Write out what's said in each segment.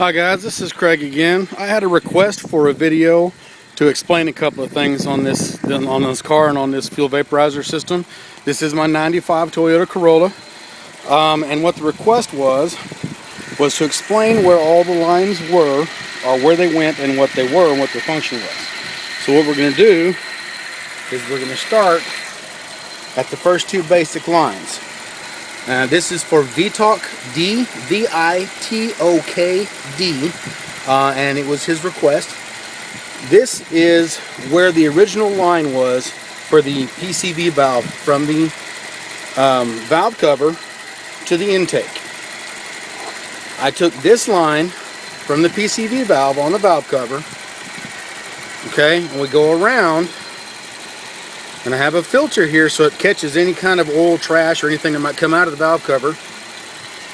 Hi guys, this is Craig again. I had a request for a video to explain a couple of things on this car and on this fuel vaporizer system. This is my 95 Toyota Corolla, and what the request was to explain where all the lines were, or where they went and what they were and what their function was. So what we're going to do is we're going to start at the first two basic lines. This is for VITOK D, V-I-T-O-K D, and it was his request. This is where the original line was for the PCV valve, from the valve cover to the intake. I took this line from the PCV valve on the valve cover, okay, and we go around, and I have a filter here so it catches any kind of oil, trash, or anything that might come out of the valve cover.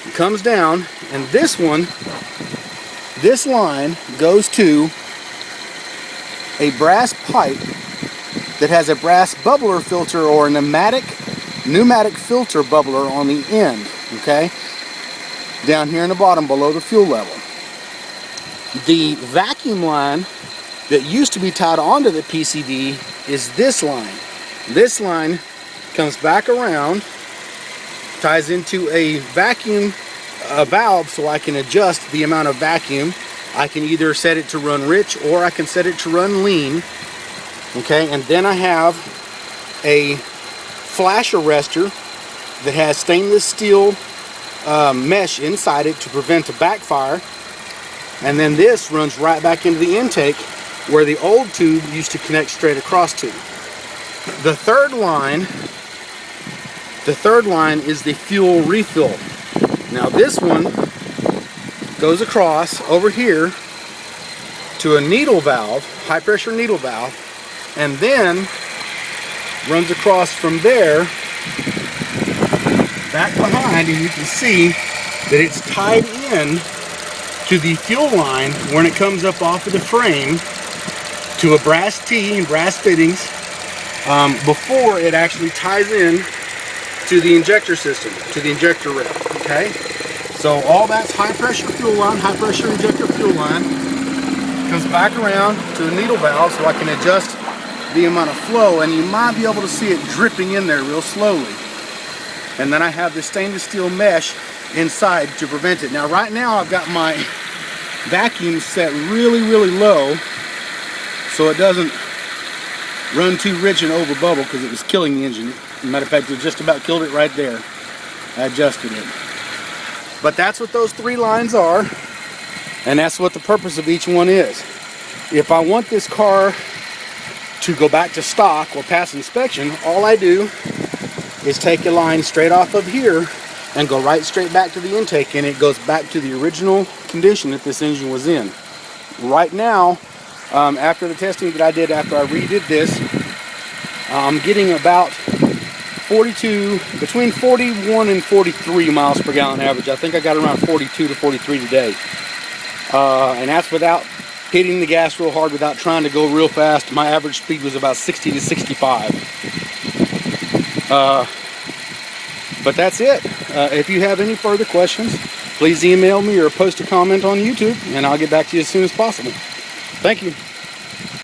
It comes down, and this line goes to a brass pipe that has a brass bubbler filter, or a pneumatic filter bubbler on the end, okay, down here in the bottom below the fuel level. The vacuum line that used to be tied onto the PCV is this line. This line comes back around, ties into a vacuum valve, so I can adjust the amount of vacuum. I can either set it to run rich or I can set it to run lean. Okay, and then I have a flash arrestor that has stainless steel mesh inside it to prevent a backfire. And then this runs right back into the intake where the old tube used to connect straight across to. The third line is the fuel refill. Now this one goes across over here to a needle valve, high pressure needle valve, and then runs across from there back behind, and you can see that it's tied in to the fuel line when it comes up off of the frame to a brass T and brass fittings, before it actually ties in to the injector system, to the injector rail. Okay, so all that's high pressure fuel line, high pressure injector fuel line, comes back around to the needle valve so I can adjust the amount of flow, and you might be able to see it dripping in there real slowly. And then I have the stainless steel mesh inside to prevent it. Now right now I've got my vacuum set really low so it doesn't run too rich and over bubble, because it was killing the engine. As a matter of fact, it just about killed it right there. I adjusted it. But that's what those three lines are, and that's what the purpose of each one is. If I want this car to go back to stock or pass inspection, all I do is take a line straight off of here and go right straight back to the intake, and it goes back to the original condition that this engine was in. Right now, after the testing that I did after I redid this, I'm getting about between 41 and 43 miles per gallon average. I think I got around 42 to 43 today. And that's without hitting the gas real hard, without trying to go real fast. My average speed was about 60 to 65. But that's it. If you have any further questions, please email me or post a comment on YouTube, and I'll get back to you as soon as possible. Thank you.